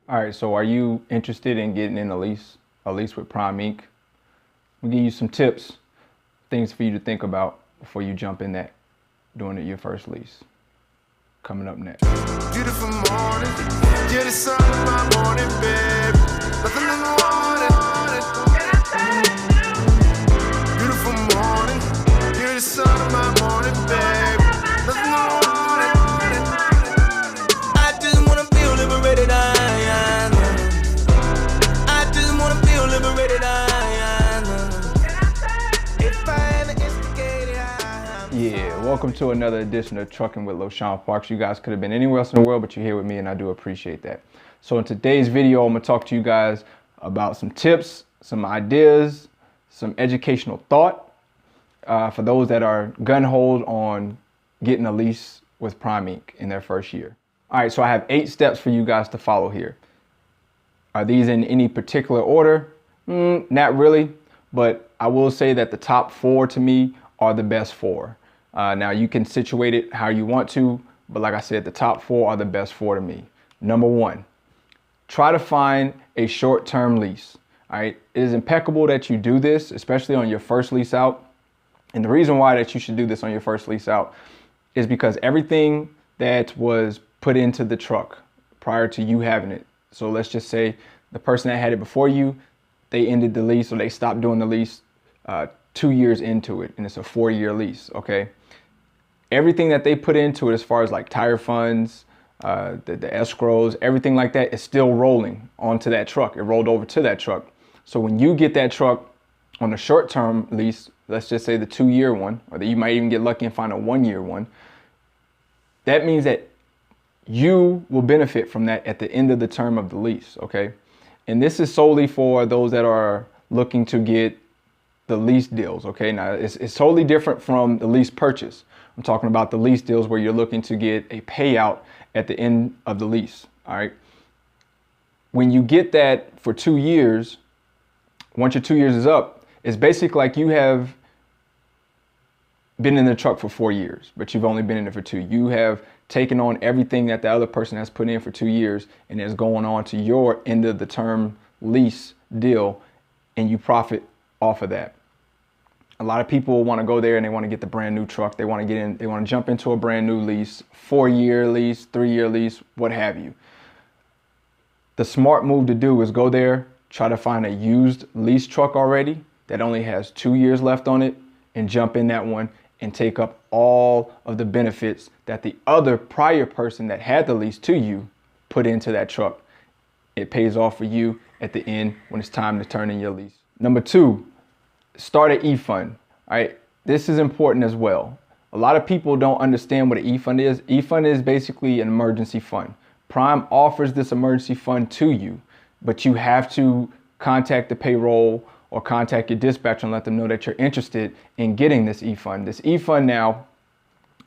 All right, so are you interested in getting in a lease with Prime Inc? We'll give you some tips, things for you to think about before you jump in that, doing it your first lease. Coming up next. Beautiful morning, you're the sun of my morning, babe. Nothing in the morning. Beautiful morning, you're the sun of my morning, babe. Nothing in the morning. I just wanna feel liberated, I just wanna feel liberated, If I ever instigated, Yeah, welcome to another edition of Trucking with LoShawn Parks. You guys could have been anywhere else in the world, but you're here with me, and I do appreciate that. So in today's video, I'm gonna talk to you guys about some tips, some ideas, some educational thought for those that are gun-ho on getting a lease with Prime Inc. in their first year. All right, so I have 8 steps for you guys to follow here. Are these in any particular order? Not really, but I will say that the top 4 to me are the best 4. Now you can situate it how you want to, but like I said, the top 4 are the best 4 to me. Number 1, try to find a short-term lease. All right, it is impeccable that you do this, especially on your first lease out. And the reason why that you should do this on your first lease out is because everything that was put into the truck prior to you having it. So let's just say the person that had it before you, they ended the lease or they stopped doing the lease 2 years into it, and it's a 4-year lease, okay? Everything that they put into it as far as like tire funds, the escrows, everything like that is still rolling onto that truck. It rolled over to that truck. So when you get that truck on a short-term lease, let's just say the 2-year one, or that you might even get lucky and find a 1-year one, that means that you will benefit from that at the end of the term of the lease, okay? And this is solely for those that are looking to get the lease deals, okay? Now, it's totally different from the lease purchase. I'm talking about the lease deals where you're looking to get a payout at the end of the lease, all right? When you get that for 2 years, once your 2 years is up, it's basically like you have been in the truck for 4 years, but you've only been in it for 2. You have taken on everything that the other person has put in for 2 years and is going on to your end of the term lease deal, and you profit off of that. A lot of people want to go there and they want to get the brand new truck. They want to get in, they want to jump into a brand new lease, 4-year lease, 3-year lease, what have you. The smart move to do is go there, try to find a used lease truck already that only has 2 years left on it, and jump in that one and take up all of the benefits that the other prior person that had the lease to you put into that truck. It pays off for you at the end when it's time to turn in your lease. Number 2, start an e-fund. All right, this is important as well. A lot of people don't understand what an e-fund is. E-fund is basically an emergency fund. Prime offers this emergency fund to you, but you have to contact the payroll or contact your dispatcher and let them know that you're interested in getting this e-fund. This e-fund now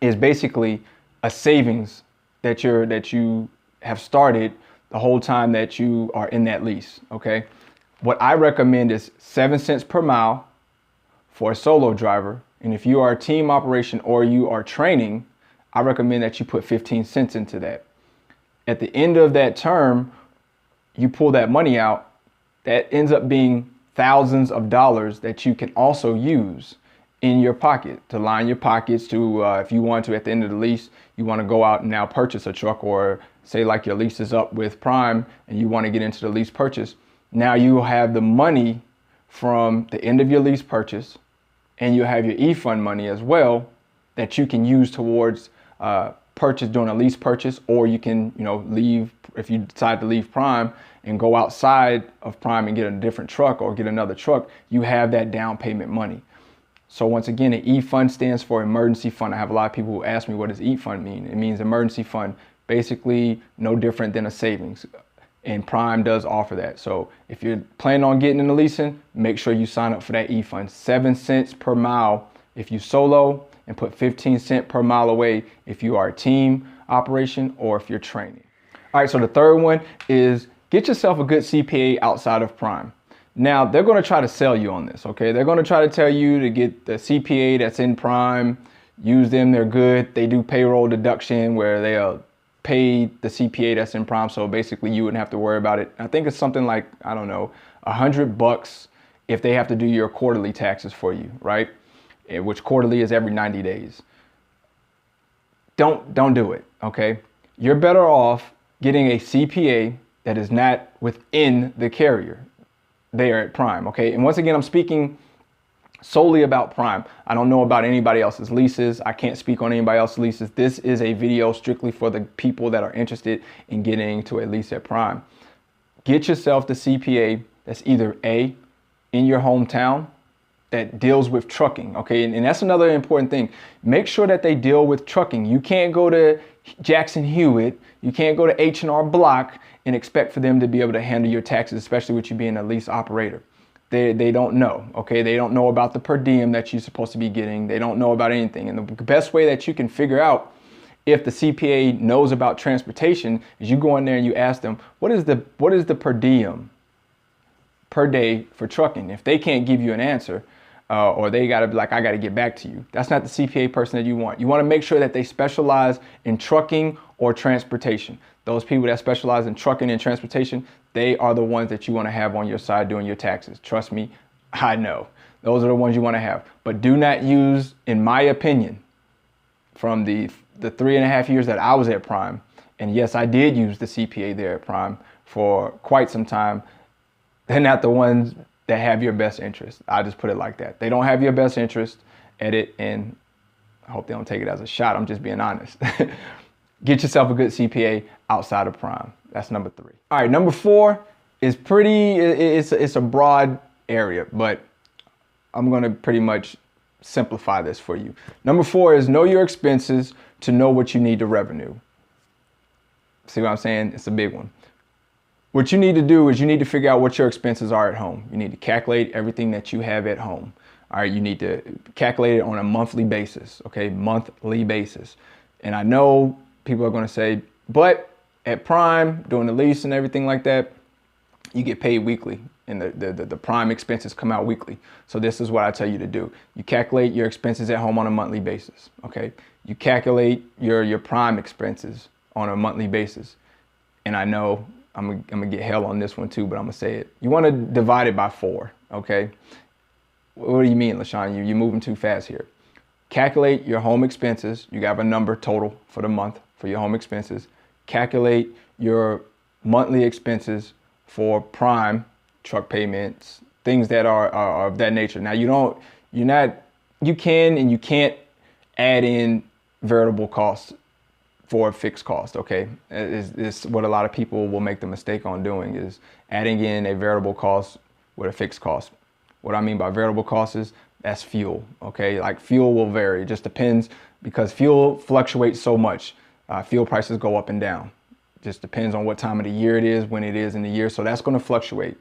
is basically a savings that you have started the whole time that you are in that lease, okay? What I recommend is 7 cents per mile for a solo driver. And if you are a team operation or you are training, I recommend that you put 15 cents into that. At the end of that term, you pull that money out, that ends up being thousands of dollars that you can also use in your pocket to line your pockets to, if you want to, at the end of the lease, you want to go out and now purchase a truck, or say like your lease is up with Prime and you want to get into the lease purchase. Now you have the money from the end of your lease purchase, and you have your e-fund money as well that you can use towards purchase during a lease purchase, or you can, leave if you decide to leave Prime and go outside of Prime and get a different truck or get another truck. You have that down payment money. So once again, an e-fund stands for emergency fund. I have a lot of people who ask me, what does e-fund mean? It means emergency fund, basically no different than a savings. And Prime does offer that. So if you're planning on getting into leasing, make sure you sign up for that e-fund. 7 cents per mile if you solo, and put 15 cents per mile away if you are a team operation or if you're training. All right, so the third one is get yourself a good CPA outside of Prime. Now, they're going to try to sell you on this, okay? They're going to try to tell you to get the CPA that's in Prime, use them, they're good. They do payroll deduction where they'll paid the CPA that's in Prime, so basically you wouldn't have to worry about it. I think it's something like, I don't know, $100 if they have to do your quarterly taxes for you, right? Which quarterly is every 90 days. Don't do it, okay? You're better off getting a CPA that is not within the carrier there at Prime, okay? And once again, I'm speaking solely about Prime. I don't know about anybody else's leases. I can't speak on anybody else's leases. This is a video strictly for the people that are interested in getting to a lease at Prime. Get yourself the CPA that's either A, in your hometown, that deals with trucking, okay? And that's another important thing. Make sure that they deal with trucking. You can't go to Jackson Hewitt, you can't go to H&R Block and expect for them to be able to handle your taxes, especially with you being a lease operator. They don't know, okay? They don't know about the per diem that you're supposed to be getting. They don't know about anything. And the best way that you can figure out if the CPA knows about transportation is you go in there and you ask them, what is the per diem per day for trucking? If they can't give you an answer, or they gotta be like, I gotta get back to you, that's not the CPA person that you want. You wanna make sure that they specialize in trucking or transportation. Those people that specialize in trucking and transportation, they are the ones that you wanna have on your side doing your taxes. Trust me, I know. Those are the ones you wanna have. But do not use, in my opinion, from the 3.5 years that I was at Prime, and yes, I did use the CPA there at Prime for quite some time, they're not the ones that have your best interest. I'll just put it like that. They don't have your best interest at it, and I hope they don't take it as a shot. I'm just being honest. Get yourself a good CPA outside of Prime. That's number 3. All right, number 4 is it's a broad area, but I'm gonna pretty much simplify this for you. Number 4 is know your expenses to know what you need to revenue. See what I'm saying? It's a big one. What you need to do is you need to figure out what your expenses are at home. You need to calculate everything that you have at home. All right, you need to calculate it on a monthly basis, okay? Monthly basis. And I know people are gonna say, but at Prime, doing the lease and everything like that, you get paid weekly, and the Prime expenses come out weekly. So this is what I tell you to do. You calculate your expenses at home on a monthly basis, okay? You calculate your Prime expenses on a monthly basis. And I know I'm gonna get hell on this one too, but I'm gonna say it. You wanna divide it by 4, okay? What do you mean, LoShawn? You're moving too fast here. Calculate your home expenses. You have a number total for the month for your home expenses. Calculate your monthly expenses for Prime, truck payments, things that are of that nature. Now you can and you can't add in variable costs for a fixed cost, okay? It's what a lot of people will make the mistake on doing, is adding in a variable cost with a fixed cost. What I mean by variable costs is that's fuel, okay? Like fuel will vary, it just depends, because fuel fluctuates so much. Fuel prices go up and down. Just depends on what time of the year it is, when it is in the year, so that's gonna fluctuate.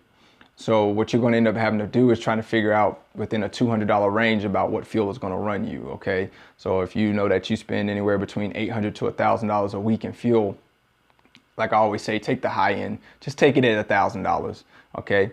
So what you're gonna end up having to do is trying to figure out within a $200 range about what fuel is gonna run you, okay? So if you know that you spend anywhere between $800 to $1,000 a week in fuel, like I always say, take the high end, just take it at $1,000, okay?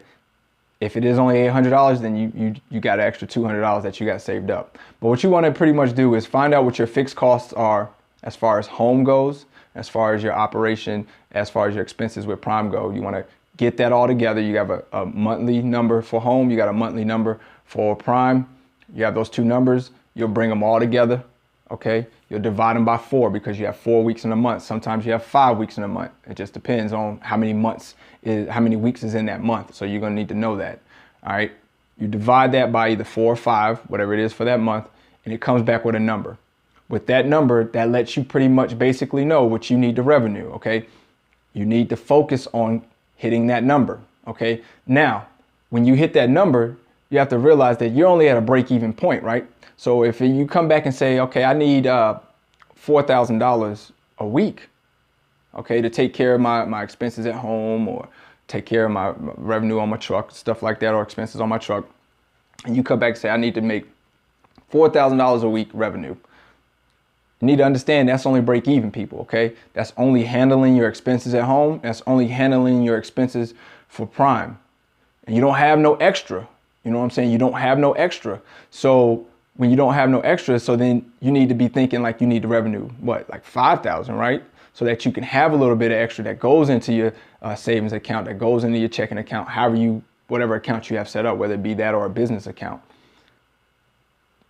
If it is only $800, then you got an extra $200 that you got saved up. But what you wanna pretty much do is find out what your fixed costs are as far as home goes, as far as your operation, as far as your expenses with Prime go. You wanna get that all together. You have a monthly number for home. You got a monthly number for Prime. You have those 2 numbers. You'll bring them all together, okay? You'll divide them by 4 because you have 4 weeks in a month. Sometimes you have 5 weeks in a month. It just depends on how many weeks is in that month. So you're gonna need to know that, all right? You divide that by either 4 or 5, whatever it is for that month, and it comes back with a number. With that number, that lets you pretty much basically know what you need to revenue, okay? You need to focus on hitting that number, okay? Now, when you hit that number, you have to realize that you're only at a break-even point, right? So if you come back and say, okay, I need $4,000 a week, okay, to take care of my expenses at home, or take care of my revenue on my truck, stuff like that, or expenses on my truck, and you come back and say, I need to make $4,000 a week revenue. You need to understand that's only break even, people, okay? That's only handling your expenses at home. That's only handling your expenses for Prime. And you don't have no extra. You know what I'm saying? You don't have no extra. So when you don't have no extra, so then you need to be thinking like you need the revenue, what, like 5,000, right? so that you can have a little bit of extra that goes into your savings account, that goes into your checking account, whatever account you have set up, whether it be that or a business account.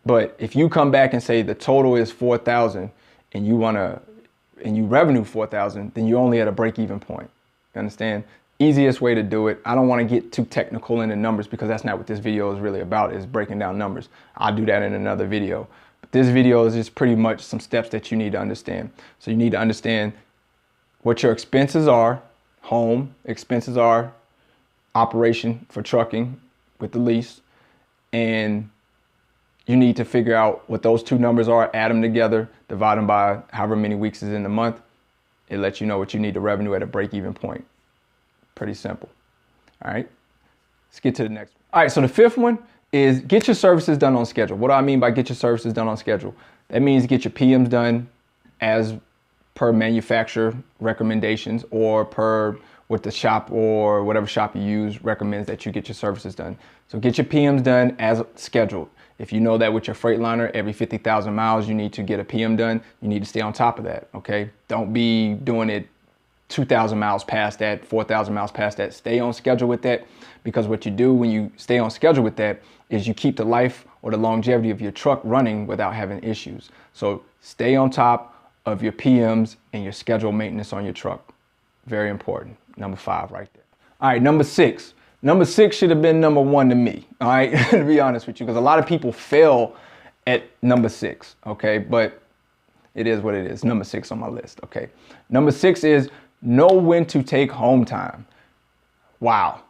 But if you come back and say the total is 4,000 and you revenue 4,000, then you're only at a break-even point. You understand? Easiest way to do it. I don't want to get too technical in the numbers because that's not what this video is really about, is breaking down numbers. I'll do that in another video. But this video is just pretty much some steps that you need to understand. So you need to understand what your expenses are, home expenses are, operation for trucking with the lease, and you need to figure out what those two numbers are, add them together, divide them by however many weeks is in the month. It lets you know what you need to revenue at a break-even point. Pretty simple. All right, let's get to the next one. All right, so the fifth one is get your services done on schedule. What do I mean by get your services done on schedule? That means get your PMs done as per manufacturer recommendations, or per what the shop or whatever shop you use recommends that you get your services done. So get your PMs done as scheduled. If you know that with your Freightliner, every 50,000 miles, you need to get a PM done, you need to stay on top of that, okay? Don't be doing it 2,000 miles past that, 4,000 miles past that. Stay on schedule with that, because what you do when you stay on schedule with that is you keep the life or the longevity of your truck running without having issues. So stay on top of your PMs and your scheduled maintenance on your truck. Very important. Number 5 right there. All right, number 6. Number 6 should have been number 1 to me, all right, to be honest with you, because a lot of people fail at number 6, okay? But it is what it is. Number 6 on my list, okay? Number 6 is know when to take home time. Wow.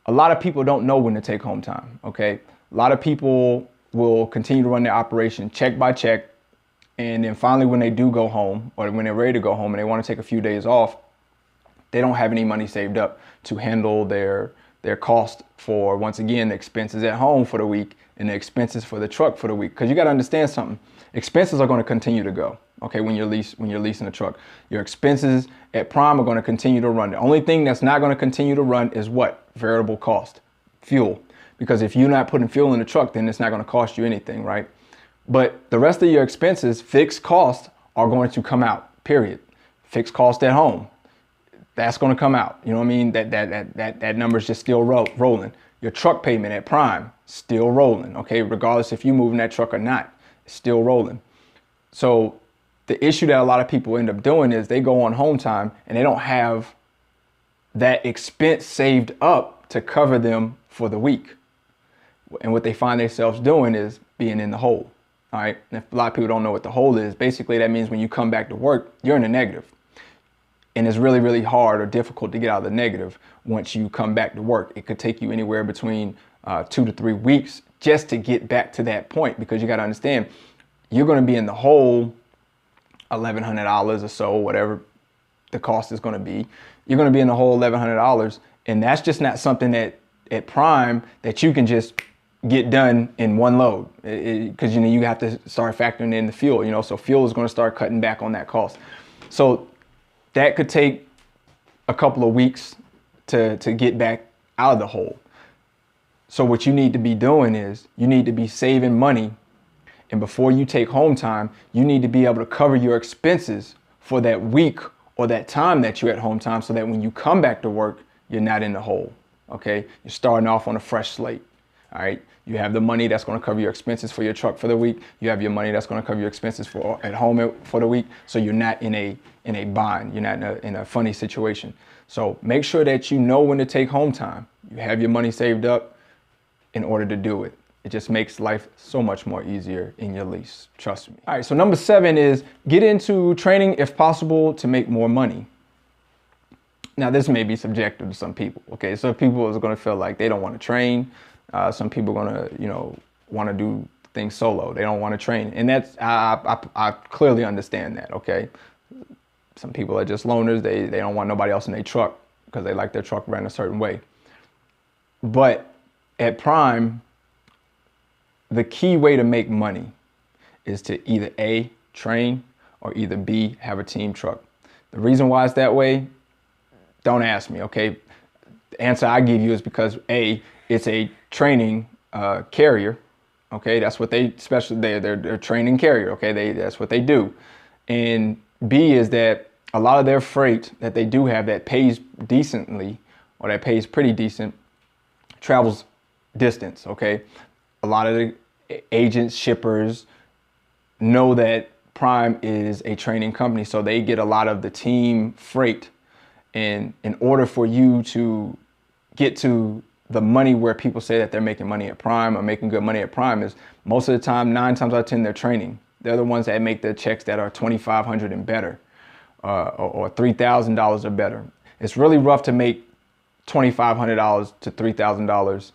A lot of people don't know when to take home time, okay? A lot of people will continue to run their operation check by check, and then finally when they do go home, or when they're ready to go home and they want to take a few days off, they don't have any money saved up to handle their cost for, once again, the expenses at home for the week and the expenses for the truck for the week. Because you got to understand something. Expenses are going to continue to go, okay, when you're leasing a truck. Your expenses at Prime are going to continue to run. The only thing that's not going to continue to run is what? Variable cost, fuel. Because if you're not putting fuel in the truck, then it's not going to cost you anything, right? But the rest of your expenses, fixed costs, are going to come out, period. Fixed cost at home, that's going to come out. You know what I mean? That number is just still rolling. Your truck payment at Prime, still rolling, okay? Regardless if you're moving that truck or not, it's still rolling. So the issue that a lot of people end up doing is they go on home time and they don't have that expense saved up to cover them for the week. And what they find themselves doing is being in the hole, all right? And if a lot of people don't know what the hole is, basically that means when you come back to work, you're in the negative. And it's really, really hard or difficult to get out of the negative once you come back to work. It could take you anywhere between 2 to 3 weeks just to get back to that point, because you got to understand, you're going to be in the hole $1,100 or so, whatever the cost is going to be. You're going to be in the hole $1,100, and that's just not something that at Prime that you can just get done in one load, because you have to start factoring in the fuel. So fuel is going to start cutting back on that cost. So that could take a couple of weeks to get back out of the hole. So what you need to be doing is you need to be saving money, and before you take home time, you need to be able to cover your expenses for that week or that time that you're at home time, so that when you come back to work, you're not in the hole, okay? You're starting off on a fresh slate, all right? You have the money that's going to cover your expenses for your truck for the week. You have your money that's going to cover your expenses for at home for the week. So you're not in a bind. You're not in a funny situation. So make sure that you know when to take home time. You have your money saved up in order to do it. It just makes life so much more easier in your lease. Trust me. All right. So number 7 is get into training if possible to make more money. Now this may be subjective to some people. Okay. So people are going to feel like they don't want to train. Some people are going to, want to do things solo. They don't want to train. And that's, I clearly understand that, okay? Some people are just loners. They don't want nobody else in their truck because they like their truck ran a certain way. But at Prime, the key way to make money is to either A, train, or either B, have a team truck. The reason why it's that way, don't ask me, okay? The answer I give you is because A, it's a training carrier, okay? That's what they're training carrier, okay? That's what they do. And B is that a lot of their freight that they do have that pays decently, or that pays pretty decent, travels distance, okay? A lot of the agents, shippers know that Prime is a training company, so they get a lot of the team freight. And in order for you to get to the money where people say that they're making money at Prime or making good money at Prime, is most of the time, 9 times out of 10, they're training. They're the ones that make the checks that are $2,500 and better, or $3,000 or better. It's really rough to make $2,500 to $3,000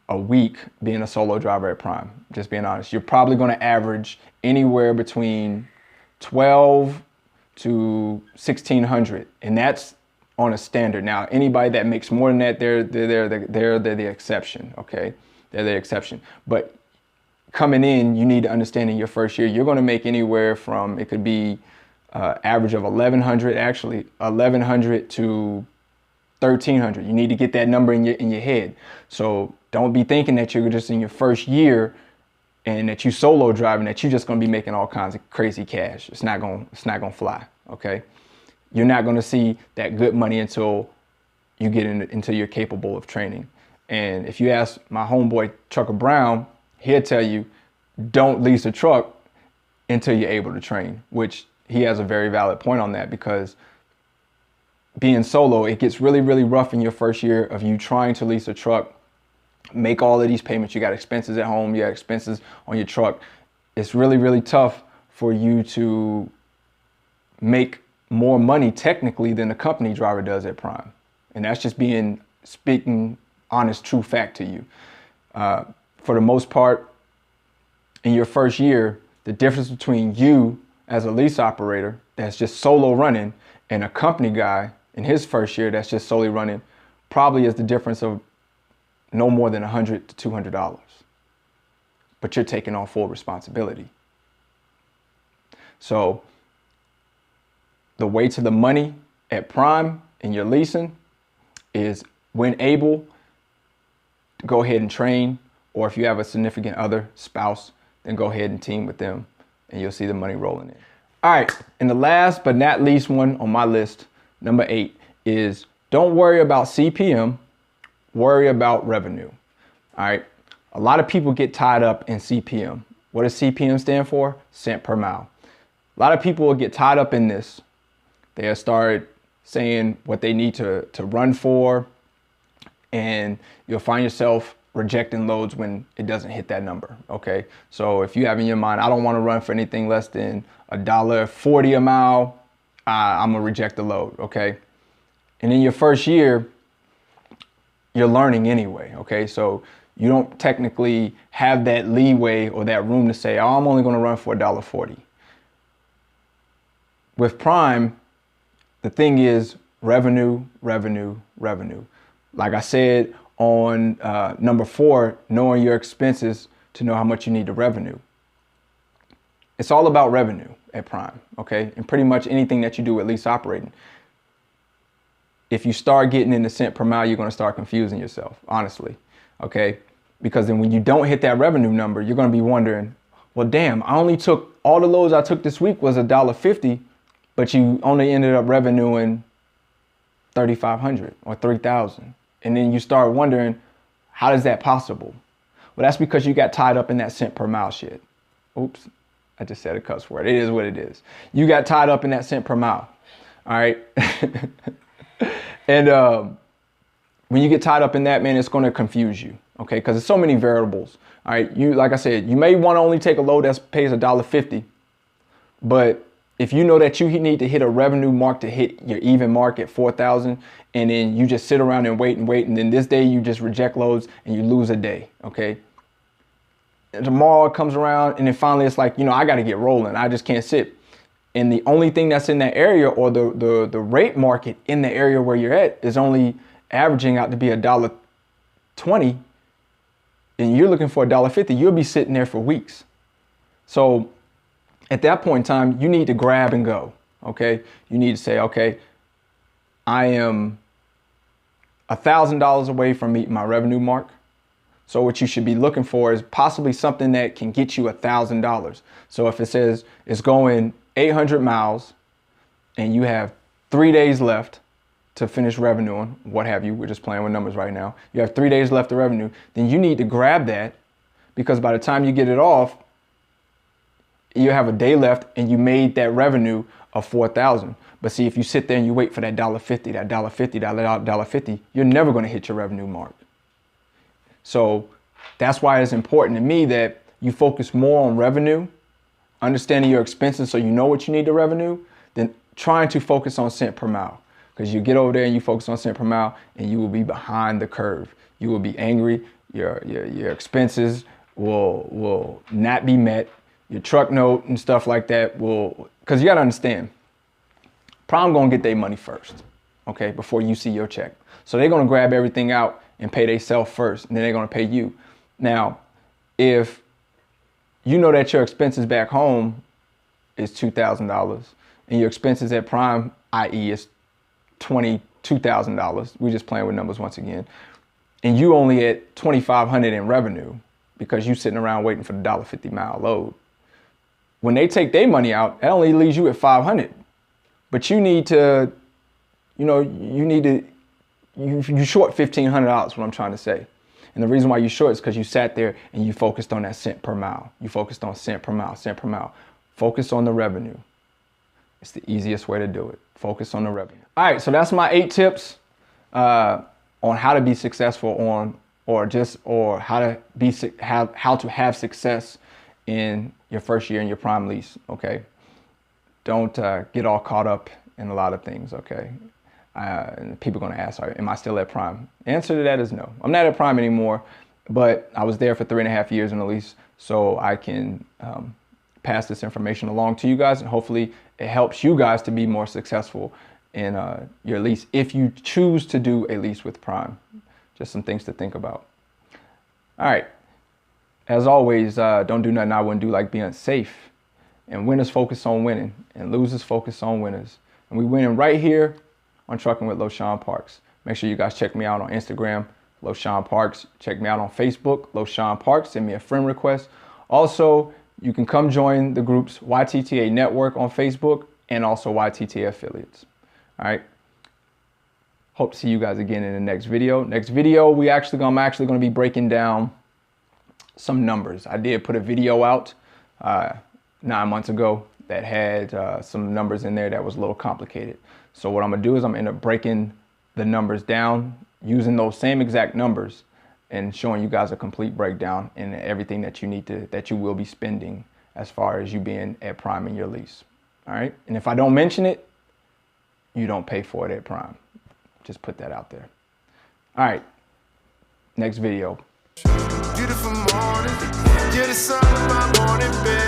a week being a solo driver at Prime. Just being honest, you're probably going to average anywhere between 12 to 1,600, and that's on a standard. Now, anybody that makes more than that, they're the exception. Okay, they're the exception. But coming in, you need to understand in your first year, you're going to make anywhere from, it could be average of 1,100, actually 1,100 to 1,300. You need to get that number in your head. So don't be thinking that you're just in your first year and that you solo driving, that you're just going to be making all kinds of crazy cash. It's not going to fly. Okay, you're not going to see that good money until you get until you're capable of training. And if you ask my homeboy Trucker Brown, he'll tell you, don't lease a truck until you're able to train, which he has a very valid point on that, because being solo, it gets really, really rough in your first year of you trying to lease a truck, make all of these payments. You got expenses at home, you got expenses on your truck. It's really, really tough for you to make more money technically than a company driver does at Prime. And that's just speaking honest, true fact to you. For the most part, in your first year, the difference between you as a lease operator that's just solo running and a company guy in his first year that's just solely running probably is the difference of no more than $100 to $200. But you're taking on full responsibility. So the way to the money at Prime in your leasing is, when able, to go ahead and train, or if you have a significant other, spouse, then go ahead and team with them and you'll see the money rolling in. All right, and the last but not least one on my list, number 8, is don't worry about CPM, worry about revenue. All right, a lot of people get tied up in CPM. What does CPM stand for? Cent per mile. A lot of people will get tied up in this. They'll start saying what they need to run for, and you'll find yourself rejecting loads when it doesn't hit that number. Okay, so if you have in your mind, I don't want to run for anything less than $1.40 a mile, I'm gonna reject the load. Okay, and in your first year, you're learning anyway. Okay, so you don't technically have that leeway or that room to say, oh, I'm only going to run for $1.40. With Prime, the thing is revenue, revenue, revenue. Like I said on number 4, knowing your expenses to know how much you need to revenue. It's all about revenue at Prime, okay? And pretty much anything that you do with lease operating. If you start getting in the cent per mile, you're going to start confusing yourself, honestly, okay? Because then when you don't hit that revenue number, you're going to be wondering, well, damn, I only took, all the loads I took this week was $1.50, but you only ended up revenuing $3,500 or $3,000. And then you start wondering, how is that possible? Well, that's because you got tied up in that cent per mile shit. Oops, I just said a cuss word. It is what it is. You got tied up in that cent per mile, all right? And when you get tied up in that, man, it's going to confuse you, okay? Because there's so many variables, all right? You, like I said, you may want to only take a load that pays $1.50, but if you know that you need to hit a revenue mark to hit your even mark at 4,000, and then you just sit around and wait, and then this day you just reject loads and you lose a day, okay? And tomorrow it comes around, and then finally it's like, you know, I got to get rolling. I just can't sit. And the only thing that's in that area, or the rate market in the area where you're at, is only averaging out to be $1.20, and you're looking for $1.50, you'll be sitting there for weeks. So at that point in time, you need to grab and go, okay? You need to say, okay, I am $1,000 away from meeting my revenue mark. So what you should be looking for is possibly something that can get you $1,000. So if it says it's going 800 miles and you have 3 days left to finish revenuing, what have you, we're just playing with numbers right now. You have 3 days left of revenue, then you need to grab that, because by the time you get it off, you have a day left and you made that revenue of $4,000. But see, if you sit there and you wait for that $1.50, that $1.50, that $1.50, you're never going to hit your revenue mark. So that's why it's important to me that you focus more on revenue, understanding your expenses so you know what you need to revenue, than trying to focus on cent per mile. Because you get over there and you focus on cent per mile and you will be behind the curve. You will be angry. Your expenses will not be met. Your truck note and stuff like that will, because you got to understand, Prime going to get their money first, okay, before you see your check. So they're going to grab everything out and pay themselves first, and then they're going to pay you. Now, if you know that your expenses back home is $2,000 and your expenses at Prime, i.e. is $22,000, we're just playing with numbers once again, and you only at $2,500 in revenue because you sitting around waiting for the $1.50 mile load. When they take their money out, that only leaves you at $500. But you need to, you short $1,500, what I'm trying to say. And the reason why you short is because you sat there and you focused on that cent per mile. You focused on cent per mile, cent per mile. Focus on the revenue. It's the easiest way to do it. Focus on the revenue. All right, so that's my 8 tips on how to be successful how to have success in your first year in your Prime lease. Okay, don't get all caught up in a lot of things. Okay, and people are going to ask, am I still at Prime? The answer to that is no. I'm not at Prime anymore, but I was there for 3.5 years in the lease, so I can pass this information along to you guys, and hopefully it helps you guys to be more successful in your lease if you choose to do a lease with Prime. Just some things to think about. All right. As always, don't do nothing I wouldn't do, like being safe. And winners focus on winning, and losers focus on winners. And we winning right here on Trucking with LoShawn Parks. Make sure you guys check me out on Instagram, LoShawn Parks. Check me out on Facebook, LoShawn Parks. Send me a friend request. Also, you can come join the groups YTTA Network on Facebook and also YTTA Affiliates. All right. Hope to see you guys again in the next video. Next video, I'm actually going to be breaking down some numbers. I did put a video out 9 months ago that had some numbers in there that was a little complicated. So what I'm gonna do is I'm gonna end up breaking the numbers down using those same exact numbers and showing you guys a complete breakdown and everything that you will be spending as far as you being at Prime in your lease. All right. And if I don't mention it, you don't pay for it at Prime. Just put that out there. All right. Next video. Beautiful morning, you're the sun of my morning, baby.